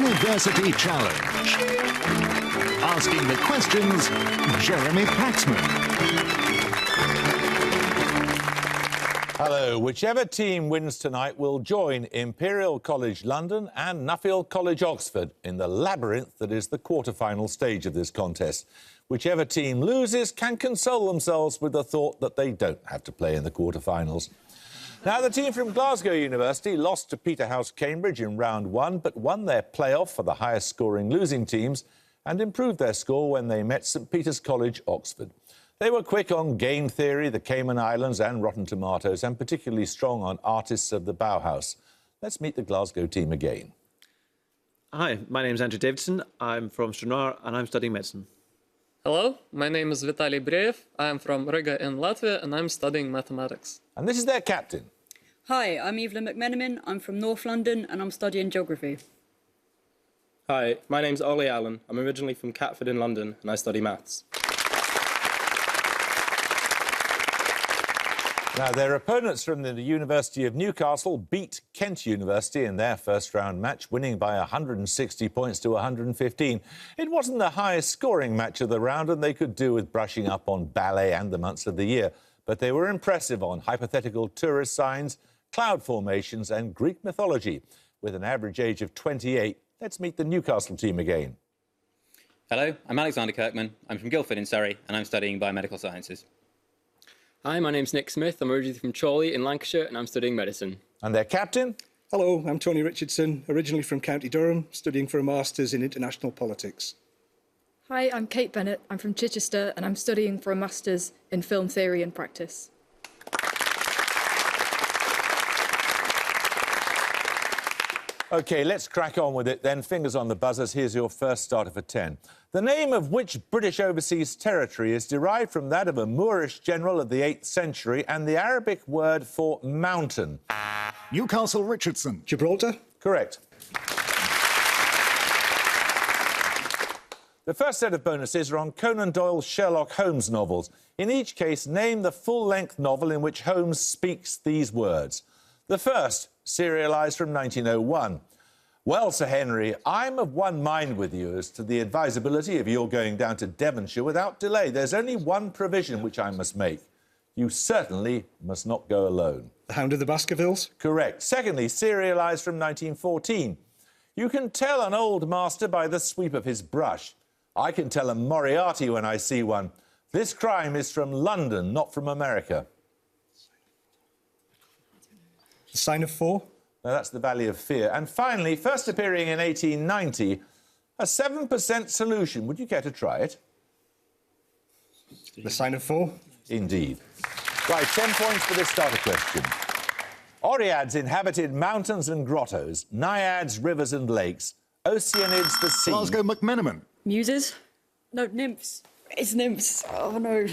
University Challenge. Asking the questions, Jeremy Paxman. Hello. Whichever team wins tonight will join Imperial College London and Nuffield College Oxford in the labyrinth that is the quarter-final stage of this contest. Whichever team loses can console themselves with the thought that they don't have to play in the quarter-finals. Now, the team from Glasgow University lost to Peterhouse Cambridge in round one, but won their playoff for the highest-scoring losing teams and improved their score when they met St Peter's College, Oxford. They were quick on game theory, the Cayman Islands and Rotten Tomatoes, and particularly strong on artists of the Bauhaus. Let's meet the Glasgow team again. Hi, my name's Andrew Davidson. I'm from Stranraer and I'm studying medicine. Hello, my name is Vitaly Breyev. I'm from Riga in Latvia and I'm studying mathematics. And this is their captain. Hi, I'm Evelyn McMenamin. I'm from North London and I'm studying geography. Hi, my name's Ollie Allen. I'm originally from Catford in London and I study maths. Now, their opponents from the University of Newcastle beat Kent University in their first-round match, winning by 160 points to 115. It wasn't the highest-scoring match of the round, and they could do with brushing up on ballet and the months of the year. But they were impressive on hypothetical tourist signs, cloud formations and Greek mythology. With an average age of 28, let's meet the Newcastle team again. Hello, I'm Alexander Kirkman. I'm from Guildford in Surrey, and I'm studying biomedical sciences. Hi, my name's Nick Smith. I'm originally from Chorley in Lancashire and I'm studying medicine. And their captain? Hello, I'm Tony Richardson, originally from County Durham, studying for a Masters in International Politics. Hi, I'm Kate Bennett. I'm from Chichester and I'm studying for a Masters in Film Theory and Practice. OK, let's crack on with it then. Fingers on the buzzers. Here's your first starter for 10. The name of which British overseas territory is derived from that of a Moorish general of the 8th century and the Arabic word for mountain? Newcastle Richardson. Gibraltar? Correct. The first set of bonuses are on Conan Doyle's Sherlock Holmes novels. In each case, name the full-length novel in which Holmes speaks these words. The first, serialised from 1901. Well, Sir Henry, I'm of one mind with you as to the advisability of your going down to Devonshire without delay. There's only one provision which I must make. You certainly must not go alone. The Hound of the Baskervilles? Correct. Secondly, serialised from 1914. You can tell an old master by the sweep of his brush. I can tell a Moriarty when I see one. This crime is from London, not from America. The Sign of Four? No, that's the Valley of Fear. And finally, first appearing in 1890, a 7% solution. Would you care to try it? The Sign of Four? Indeed. Right, 10 points for this starter question. Oreads inhabited mountains and grottos, naiads, rivers and lakes, oceanids the sea. Glasgow McMenamin. Muses? No, nymphs. It's nymphs. Oh, no.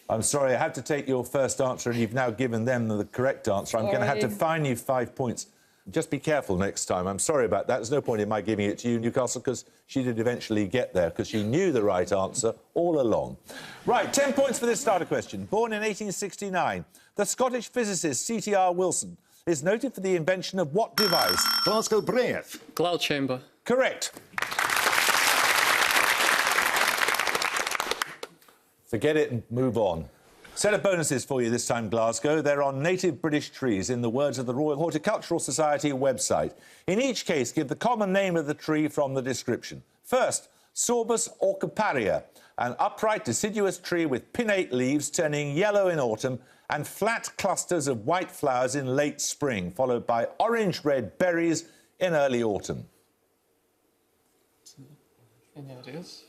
I'm sorry, I had to take your first answer and you've now given them the correct answer. I'm going to have to fine you 5 points. Just be careful next time. I'm sorry about that. There's no point in my giving it to you, Newcastle, because she did eventually get there, because she knew the right answer all along. Right, 10 points for this starter question. Born in 1869, the Scottish physicist C.T.R. Wilson is noted for the invention of what device? Glasgow Breyev. Cloud chamber. Correct. Forget it and move on. Set of bonuses for you this time, Glasgow. They're on native British trees, in the words of the Royal Horticultural Society website. In each case, give the common name of the tree from the description. First, Sorbus orchiparia, an upright deciduous tree with pinnate leaves turning yellow in autumn and flat clusters of white flowers in late spring, followed by orange-red berries in early autumn. Any ideas?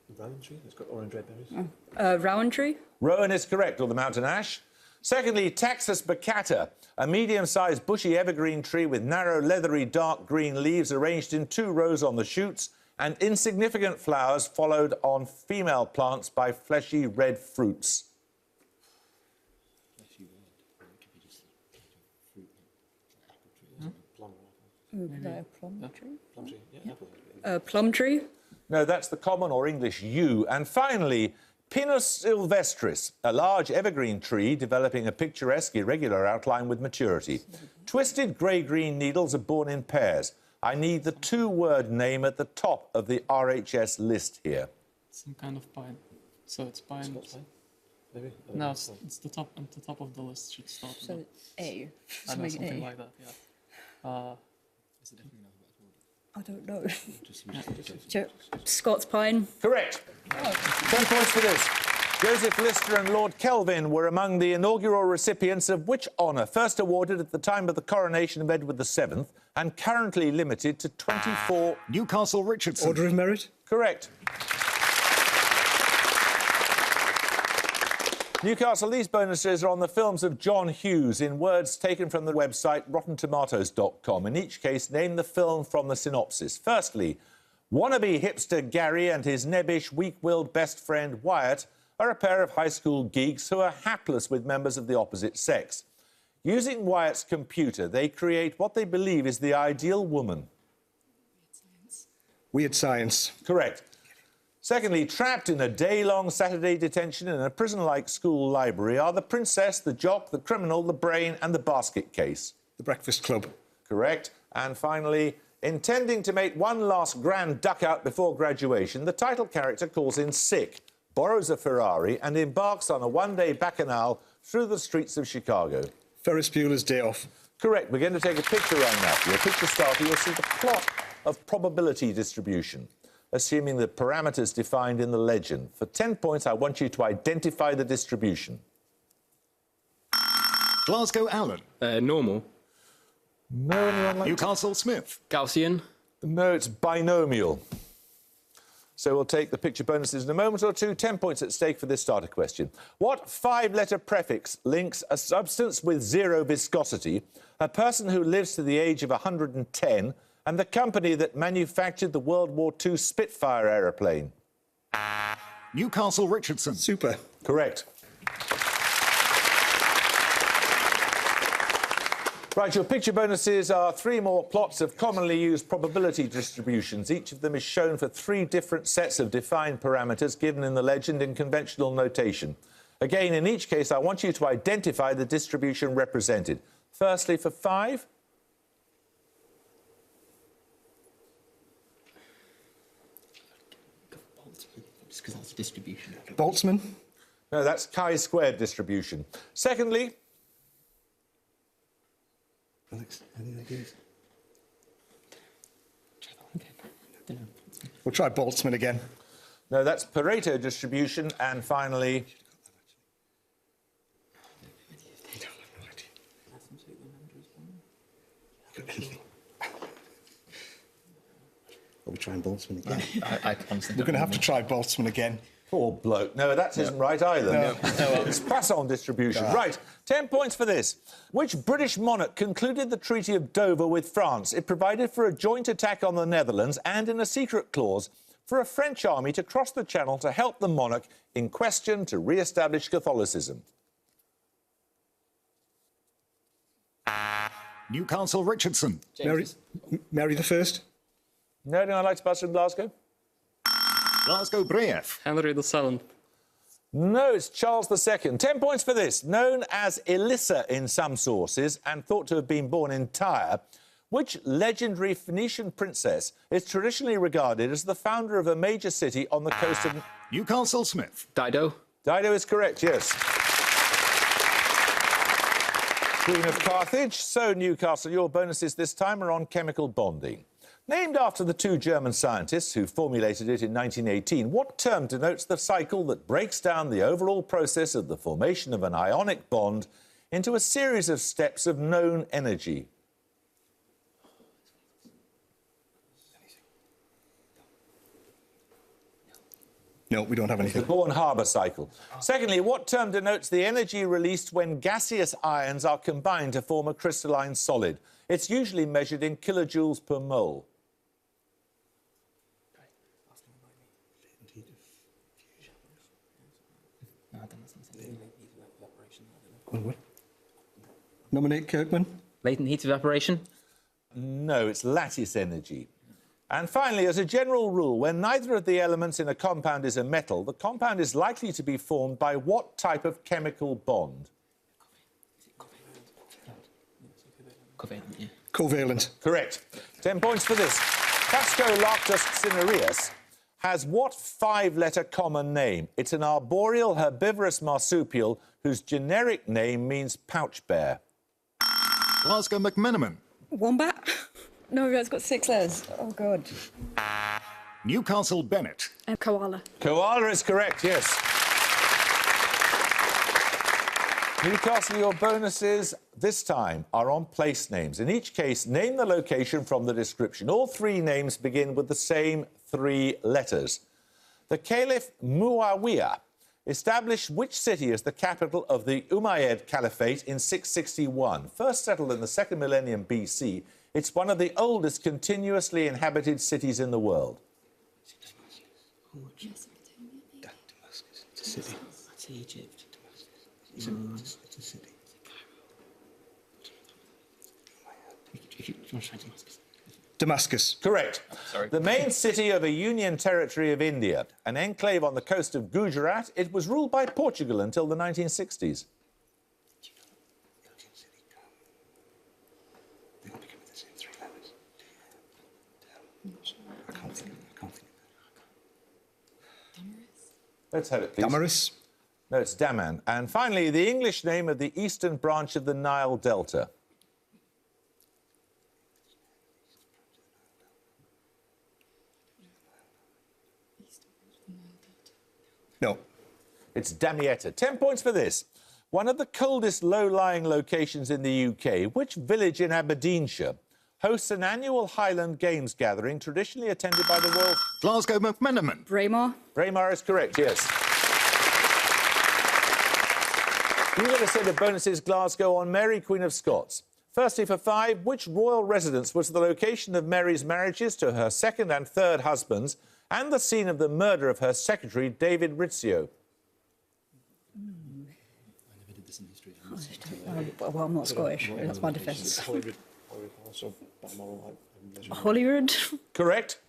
The rowan tree, it's got orange red berries. Rowan tree? Rowan is correct, or the mountain ash. Secondly, Taxus baccata, a medium-sized bushy evergreen tree with narrow, leathery, dark green leaves arranged in 2 rows on the shoots and insignificant flowers followed on female plants by fleshy red fruits. Plum tree? No, that's the common or English yew. And finally, Pinus sylvestris, a large evergreen tree developing a picturesque irregular outline with maturity. Twisted grey-green needles are borne in pairs. I need the two-word name at the top of the RHS list here. Some kind of pine. So it's pine. Maybe? No, it's the top. At the top of the list should start. So A. I know, something A. like that. Yeah. I don't know. Scots pine. Correct. 10 points for this. Joseph Lister and Lord Kelvin were among the inaugural recipients of which honour, first awarded at the time of the coronation of Edward VII and currently limited to 24... Newcastle Richardson. Order of Merit? Correct. Newcastle, these bonuses are on the films of John Hughes in words taken from the website rottentomatoes.com. In each case, name the film from the synopsis. Firstly, wannabe hipster Gary and his nebbish, weak-willed best friend Wyatt are a pair of high school geeks who are hapless with members of the opposite sex. Using Wyatt's computer, they create what they believe is the ideal woman. Weird Science. Correct. Secondly, trapped in a day-long Saturday detention in a prison-like school library are the princess, the jock, the criminal, the brain and the basket case. The Breakfast Club. Correct. And finally, intending to make one last grand duck-out before graduation, the title character calls in sick, borrows a Ferrari and embarks on a one-day bacchanal through the streets of Chicago. Ferris Bueller's Day Off. Correct. We're going to take a picture right now. For your picture starter, you'll see the plot of probability distribution, assuming the parameters defined in the legend. For 10 points, I want you to identify the distribution. Glasgow Allen. Normal. No, anyone like... Newcastle Smith. Gaussian. No, it's binomial. So we'll take the picture bonuses in a moment or two. 10 points at stake for this starter question. What five-letter prefix links a substance with zero viscosity, a person who lives to the age of 110, and the company that manufactured the World War II Spitfire aeroplane? Newcastle Richardson. Super. Correct. Right, your picture bonuses are three more plots of commonly used probability distributions. Each of them is shown for three different sets of defined parameters given in the legend in conventional notation. Again, in each case, I want you to identify the distribution represented. Firstly, for 5. Just because that's distribution. Boltzmann. No, that's chi-squared distribution. Secondly... Alex, any ideas? We'll try Boltzmann again. No, that's Pareto distribution. And finally... Are we trying Boltzmann again? I honestly We're going to have to try Boltzmann again. Poor bloke. No, that isn't right either. No. It's Poisson distribution. Right, 10 points for this. Which British monarch concluded the Treaty of Dover with France? It provided for a joint attack on the Netherlands and, in a secret clause, for a French army to cross the Channel to help the monarch in question to re-establish Catholicism. Newcastle Richardson. Mary the First. No, anyone like to pass in Glasgow? Glasgow Breath. Henry VII. No, it's Charles II. 10 points for this. Known as Elissa in some sources and thought to have been born in Tyre, which legendary Phoenician princess is traditionally regarded as the founder of a major city on the coast of... Newcastle Smith. Dido. Dido is correct, yes. Queen of Carthage. So, Newcastle, your bonuses this time are on chemical bonding. Named after the two German scientists who formulated it in 1918, what term denotes the cycle that breaks down the overall process of the formation of an ionic bond into a series of steps of known energy? No, we don't have anything. The Born-Haber cycle. Secondly, what term denotes the energy released when gaseous ions are combined to form a crystalline solid? It's usually measured in kilojoules per mole. Nominate Kirkman. Latent heat evaporation? No, it's lattice energy. And finally, as a general rule, when neither of the elements in a compound is a metal, the compound is likely to be formed by what type of chemical bond? Covalent, yeah. Covalent. Correct. 10 points for this. Cascolactus cinereus has what 5-letter common name? It's an arboreal herbivorous marsupial whose generic name means pouch bear. Glasgow McMenamin. Wombat? No, that's got 6 letters. Oh, God. Newcastle Bennett. Koala. Koala is correct, yes. Newcastle, your bonuses this time are on place names. In each case, name the location from the description. All 3 names begin with the same 3 letters. The Caliph Muawiyah established which city as the capital of the Umayyad Caliphate in 661? First settled in the 2nd millennium BC, it's one of the oldest continuously inhabited cities in the world. Damascus. It's a city. It's Egypt. It's a city. Damascus. Correct. Sorry. The main city of a union territory of India, an enclave on the coast of Gujarat, it was ruled by Portugal until the 1960s. Let's have it, please. Damaris. No, it's Daman. And finally, the English name of the eastern branch of the Nile Delta. No. It's Damietta. 10 points for this. One of the coldest low-lying locations in the UK, which village in Aberdeenshire hosts an annual Highland Games gathering traditionally attended by the Royal... Glasgow McMenamin. Braemar? Braemar is correct, yes. You get a set of bonuses, Glasgow, on Mary, Queen of Scots. Firstly, for 5, which royal residence was the location of Mary's marriages to her 2nd and 3rd husbands and the scene of the murder of her secretary, David Rizzio? Well, I'm not Scottish. That's my defence. Holyrood? Correct.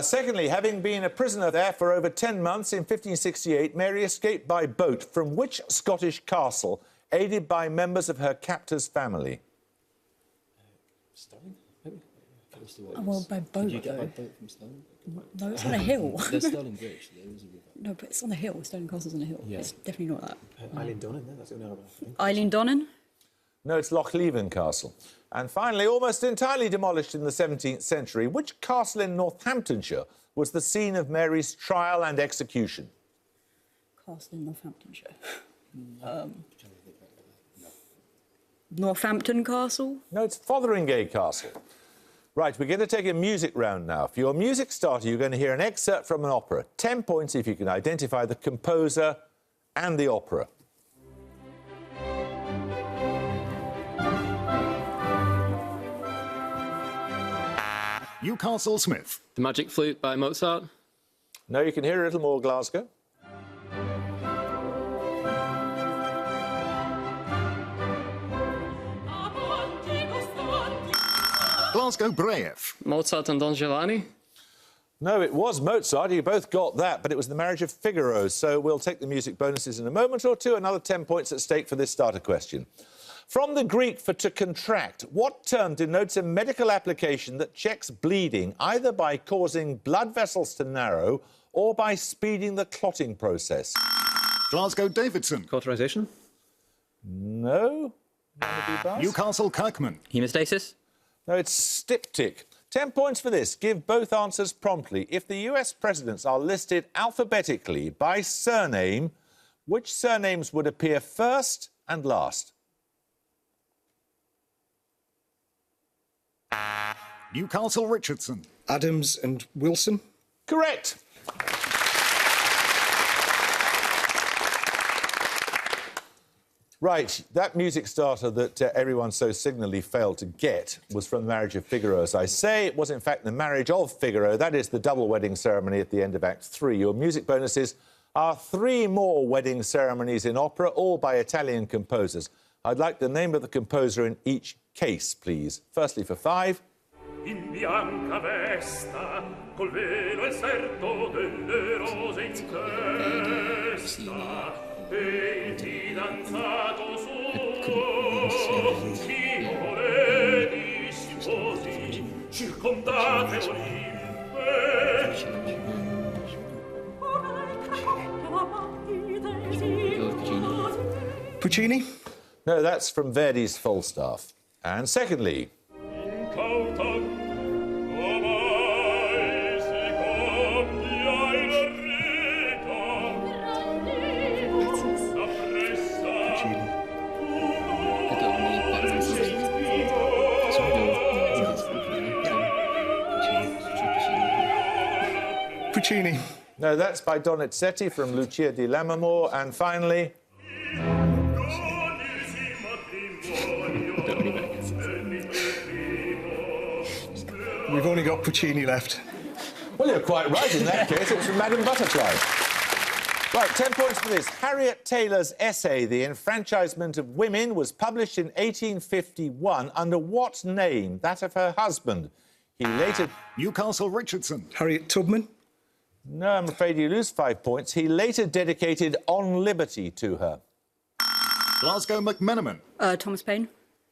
Secondly, having been a prisoner there for over 10 months in 1568, Mary escaped by boat from which Scottish castle, aided by members of her captor's family? Stirling, maybe? Oh, well, by boat, Did you get though. by boat from Stirling? No, it's on a hill. There's Stirling Bridge, there is a river. No, but it's on a hill. Stirling Castle's on a hill. Yeah. It's definitely not that. Eileen Donnan, that's the only other one, I think. Eileen Donnan? No, it's Lochleven Castle. And finally, almost entirely demolished in the 17th century, which castle in Northamptonshire was the scene of Mary's trial and execution? Castle in Northamptonshire. Northampton Castle? No, it's Fotheringay Castle. Right, we're going to take a music round now. For your music starter, you're going to hear an excerpt from an opera. 10 points if you can identify the composer and the opera. Newcastle Smith. The Magic Flute by Mozart. No, you can hear a little more, Glasgow. Glasgow Brave. Mozart and Don Giovanni. No, it was Mozart. You both got that, but it was The Marriage of Figaro. So we'll take the music bonuses in a moment or two. Another 10 points at stake for this starter question. From the Greek for to contract, what term denotes a medical application that checks bleeding either by causing blood vessels to narrow or by speeding the clotting process? Glasgow Davidson. Cauterization? No. Newcastle Kirkman. Hemostasis? No, it's styptic. 10 points for this. Give both answers promptly. If the US presidents are listed alphabetically by surname, which surnames would appear first and last? Newcastle Richardson. Adams and Wilson. Correct. Right, that music starter that everyone so signally failed to get was from The Marriage of Figaro. As I say, it was in fact the marriage of Figaro. That is the double wedding ceremony at the end of Act 3. Your music bonuses are 3 more wedding ceremonies in opera, all by Italian composers. I'd like the name of the composer in each case, please. Firstly, for 5. In bianca vesta, col velo e serto delle rose in testa, e il fidanzato suo, chi voledi sposi, Puccini? No, that's from Verdi's Falstaff. And secondly, Puccini. no, that's by Donizetti from Lucia di Lammermoor. And finally, We've only got Puccini left. well, you're quite right in that case. It was from Madame Butterfly. Right, 10 points for this. Harriet Taylor's essay, The Enfranchisement of Women, was published in 1851 under what name? That of her husband. He later... Newcastle Richardson. Harriet Tubman? No, I'm afraid you lose 5 points. He later dedicated On Liberty to her. Glasgow McMenamin. Thomas Paine.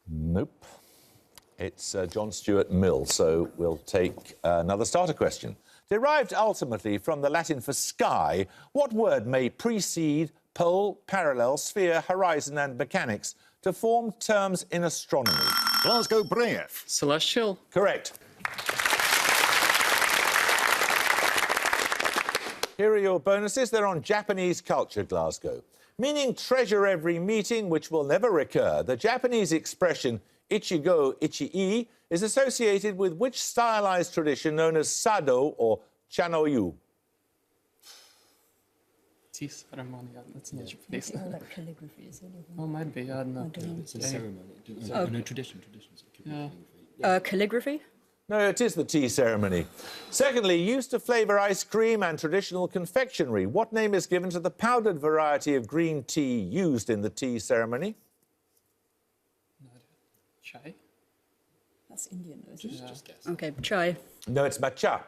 Nope. It's John Stuart Mill, so we'll take another starter question. Derived ultimately from the Latin for sky, what word may precede pole, parallel, sphere, horizon and mechanics to form terms in astronomy? Glasgow Brave. Celestial. Correct. Here are your bonuses. They're on Japanese culture, Glasgow. Meaning treasure every meeting, which will never recur, the Japanese expression ichigo ichi-i is associated with which stylized tradition known as sado or chanoyu? Tea ceremony. That's not Japanese. Like calligraphy, is it? Oh, might be. I don't know. It's a ceremony. No, tradition. Yeah. Calligraphy? No, it is the tea ceremony. Secondly, used to flavour ice cream and traditional confectionery. What name is given to the powdered variety of green tea used in the tea ceremony? Chai? That's Indian, though, isn't it? Just guess. Okay, chai. No, it's matcha.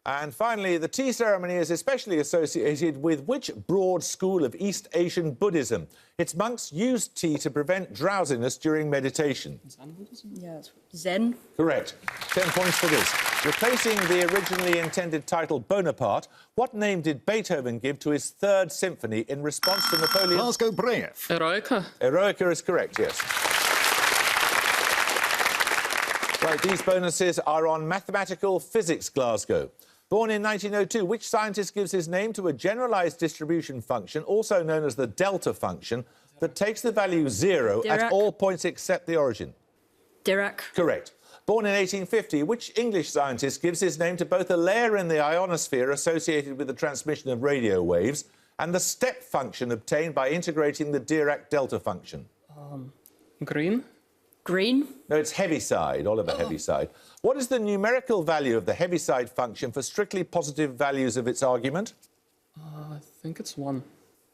And finally, the tea ceremony is especially associated with which broad school of East Asian Buddhism? Its monks used tea to prevent drowsiness during meditation. Zen Buddhism? Yeah, it's Zen. Correct. 10 points for this. Replacing the originally intended title Bonaparte, what name did Beethoven give to his Third Symphony in response to Napoleon's... Glasgow Brave. Eroica. Eroica is correct, yes. Right, these bonuses are on mathematical physics, Glasgow. Born in 1902, which scientist gives his name to a generalised distribution function, also known as the delta function, that takes the value 0 at Dirac. all points except the origin? Dirac. Correct. Born in 1850, which English scientist gives his name to both a layer in the ionosphere associated with the transmission of radio waves and the step function obtained by integrating the Dirac delta function? Green. Green. No, it's Heaviside, Oliver Heaviside. What is the numerical value of the Heaviside function for strictly positive values of its argument? I think it's 1.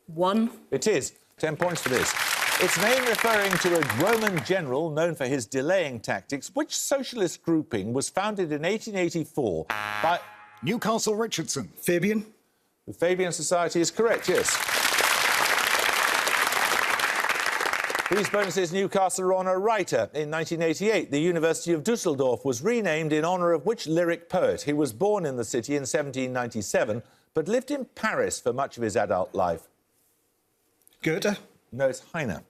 1. It is. 10 points for this. Its name referring to a Roman general known for his delaying tactics. Which socialist grouping was founded in 1884 by... Newcastle Richardson. Fabian? The Fabian Society is correct, yes. These bonuses, Newcastle are on a writer. In 1988, the University of Dusseldorf was renamed in honour of which lyric poet? He was born in the city in 1797, but lived in Paris for much of his adult life. Goethe? No, it's Heine.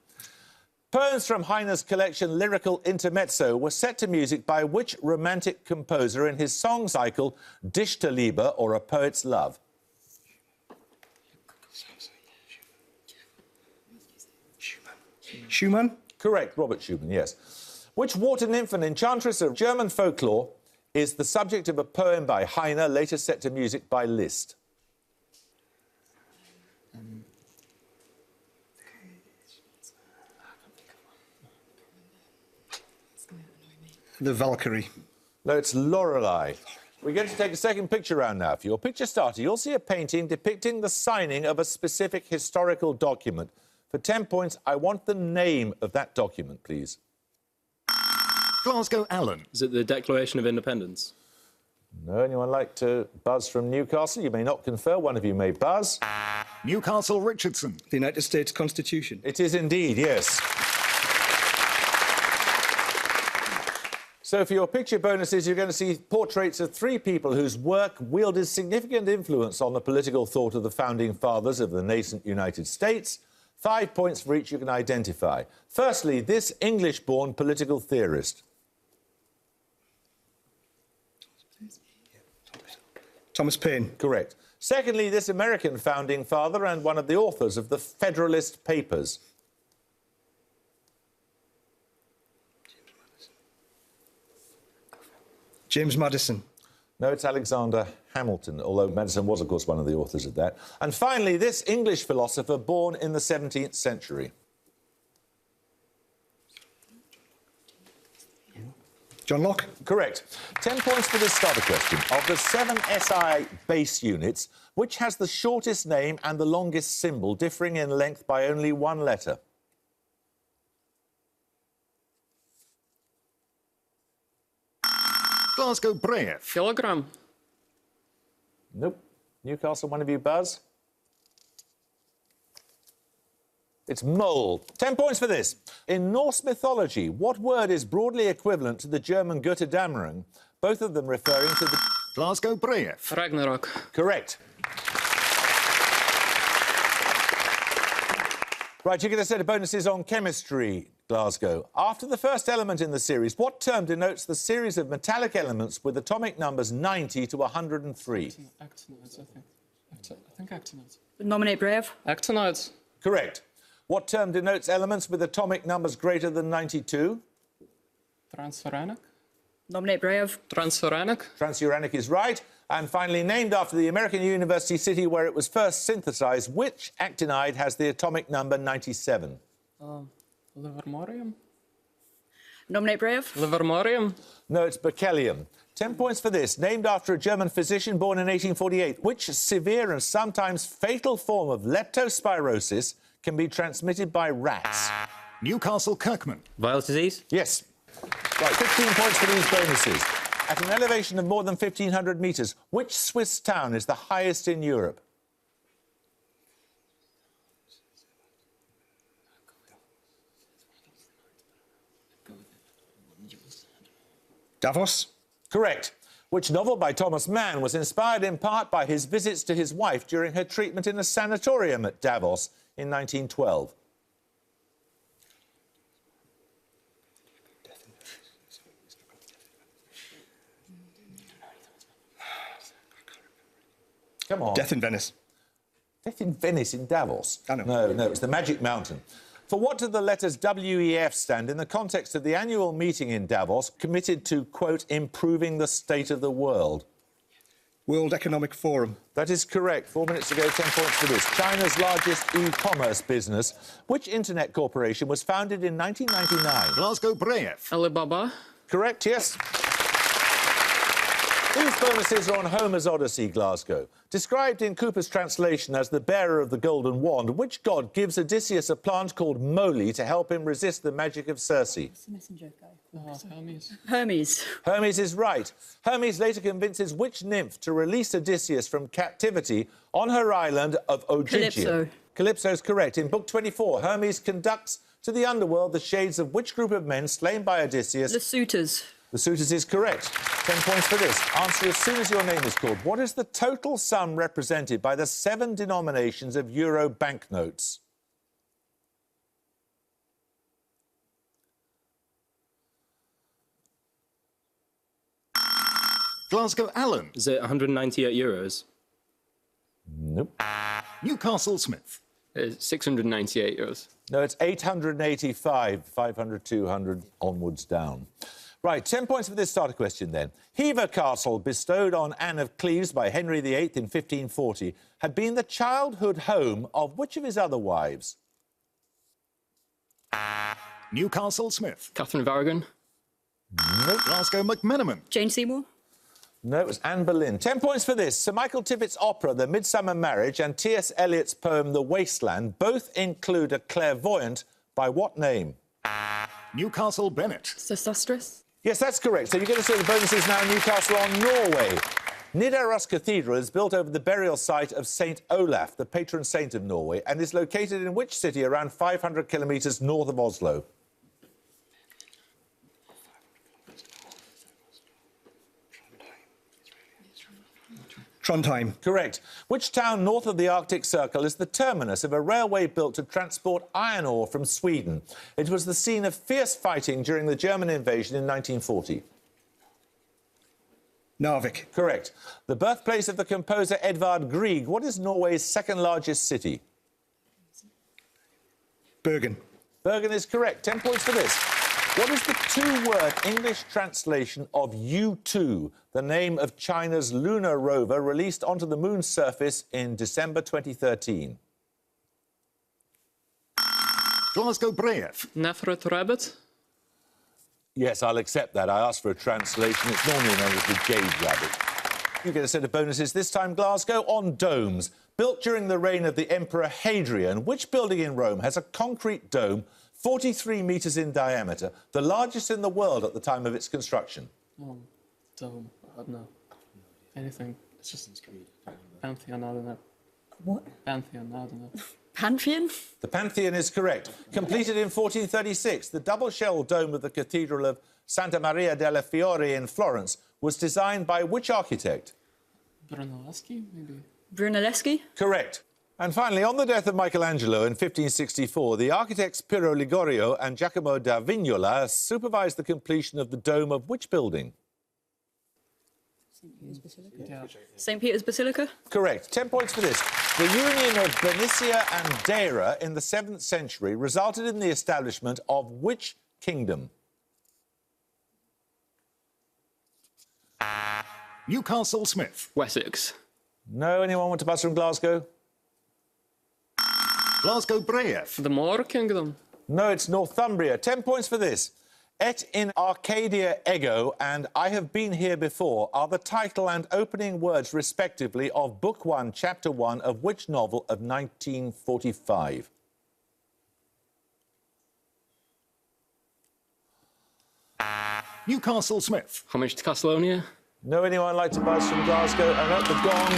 Poems from Heine's collection Lyrical Intermezzo were set to music by which romantic composer in his song cycle Dichterliebe, or A Poet's Love? Schumann? Correct, Robert Schumann, yes. Which water nymph and enchantress of German folklore is the subject of a poem by Heine, later set to music by Liszt? The Valkyrie. No, it's Lorelei. We're going to take a second picture round now. For your picture starter, you'll see a painting depicting the signing of a specific historical document. For 10 points, I want the name of that document, please. Glasgow Allen. Is it the Declaration of Independence? No, anyone like to buzz from Newcastle? You may not confer, one of you may buzz. Newcastle Richardson. The United States Constitution. It is indeed, yes. So for your picture bonuses, you're going to see portraits of 3 people whose work wielded significant influence on the political thought of the founding fathers of the nascent United States. 5 points for each you can identify. Firstly, this English-born political theorist. Thomas Paine. Correct. Secondly, this American founding father and one of the authors of the Federalist Papers. James Madison. No, it's Alexander Hamilton, although Madison was, of course, one of the authors of that. And finally, this English philosopher born in the 17th century. John Locke. Correct. 10 points for this starter question. Of the 7 SI base units, which has the shortest name and the longest symbol, differing in length by only one letter? Glasgow Brave. Kilogram. Nope. Newcastle, one of you buzz? It's mole. 10 points for this. In Norse mythology, what word is broadly equivalent to the German Götterdämmerung, both of them referring to the... Glasgow Brave. Ragnarok. Correct. Right, you get a set of bonuses on chemistry, Glasgow. After the first element in the series, what term denotes the series of metallic elements with atomic numbers 90 to 103? Actinides, I think. I think actinides. Nominate Brave. Actinides. Correct. What term denotes elements with atomic numbers greater than 92? Transuranic. Nominate Brave. Transuranic. Transuranic is right. And finally, named after the American university city where it was first synthesized, which actinide has the atomic number 97? Livermorium. Nominate Brave. Livermorium. No, it's berkelium. 10 points for this. Named after a German physician born in 1848, which severe and sometimes fatal form of leptospirosis can be transmitted by rats? Newcastle Kirkman. Viles disease? Yes. Right, 15 points for these bonuses. At an elevation of more than 1,500 metres, which Swiss town is the highest in Europe? Davos. Correct. Which novel by Thomas Mann was inspired in part by his visits to his wife during her treatment in a sanatorium at Davos in 1912? Come on. Death in Venice. Death in Venice in Davos? I know. No, it's the Magic Mountain. For what do the letters WEF stand in the context of the annual meeting in Davos committed to, quote, improving the state of the world? World Economic Forum. That is correct. 4 minutes ago, 10 points for this. China's largest e-commerce business. Which internet corporation was founded in 1999? Glasgow Brave. Alibaba. Correct, yes. These bonuses are on Homer's Odyssey, Glasgow. Described in Cooper's translation as the bearer of the golden wand, which god gives Odysseus a plant called moly to help him resist the magic of Circe? What's the messenger guy? Hermes. Hermes. Hermes is right. Hermes later convinces which nymph to release Odysseus from captivity on her island of Ogygia? Calypso. Calypso is correct. In Book 24, Hermes conducts to the underworld the shades of which group of men slain by Odysseus? The suitors. The suitors is correct. 10 points for this. Answer as soon as your name is called. What is the total sum represented by the 7 denominations of euro banknotes? Glasgow Allen. Is it 198 euros? Nope. Newcastle Smith. 698 euros. No, it's 885, 500, 200, onwards down. Right, 10 points for this starter question, then. Hever Castle, bestowed on Anne of Cleves by Henry VIII in 1540, had been the childhood home of which of his other wives? Newcastle Smith. Catherine of Aragon. Nope. Glasgow McMenamin. Jane Seymour. No, it was Anne Boleyn. 10 points for this. Sir Michael Tippett's opera, The Midsummer Marriage, and T.S. Eliot's poem, The Wasteland, both include a clairvoyant by what name? Newcastle Bennett. Sesostris. Yes, that's correct. So you get a set of bonuses now in Newcastle on Norway. Nidaros Cathedral is built over the burial site of St. Olaf, the patron saint of Norway, and is located in which city around 500 kilometres north of Oslo? Trondheim. Correct. Which town north of the Arctic Circle is the terminus of a railway built to transport iron ore from Sweden? It was the scene of fierce fighting during the German invasion in 1940. Narvik. Correct. The birthplace of the composer Edvard Grieg. What is Norway's second largest city? Bergen. Bergen is correct. 10 points for this. What is the two-word English translation of U2, the name of China's lunar rover released onto the moon's surface in December 2013? Glasgow Brave. Nefret rabbit. Yes, I'll accept that. I asked for a translation. It's normally known as the jade rabbit. You get a set of bonuses, this time Glasgow, on domes. Built during the reign of the Emperor Hadrian, which building in Rome has a concrete dome 43 metres in diameter, the largest in the world at the time of its construction? Dome. I don't know. Anything. It's just Pantheon, I don't know. What? Pantheon, I don't know. Pantheon? The Pantheon is correct. Completed in 1436, the double-shell dome of the Cathedral of Santa Maria delle Fiore in Florence was designed by which architect? Brunelleschi, maybe? Brunelleschi? Correct. And finally, on the death of Michelangelo in 1564, the architects Piero Ligorio and Giacomo da Vignola supervised the completion of the dome of which building? St. Peter's Basilica? Correct. 10 points for this. The union of Bernicia and Deira in the 7th century resulted in the establishment of which kingdom? Newcastle Smith. Wessex. No? Anyone want to buzz from Glasgow? Glasgow Brave. The Moor Kingdom. No, it's Northumbria. 10 points for this. Et in Arcadia ego and I have been here before are the title and opening words, respectively, of Book 1, Chapter 1 of which novel of 1945? Newcastle Smith. Homage to Catalonia. No, anyone like to buzz from Glasgow? And at the gong,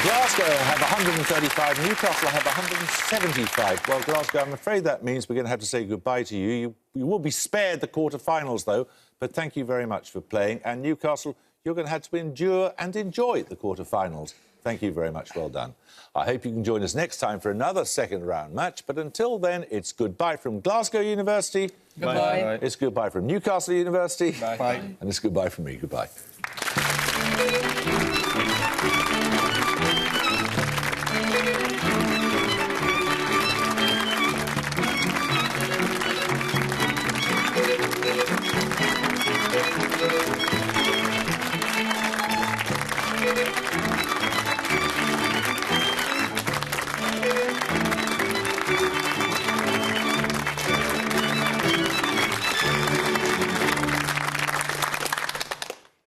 Glasgow have 135, Newcastle have 175. Well, Glasgow, I'm afraid that means we're going to have to say goodbye to you. You will be spared the quarter-finals, though, but thank you very much for playing. And Newcastle, you're going to have to endure and enjoy the quarter-finals. Thank you very much. Well done. I hope you can join us next time for another second-round match. But until then, it's goodbye from Glasgow University. Goodbye. Bye. It's goodbye from Newcastle University. Bye. And it's goodbye from me. Goodbye.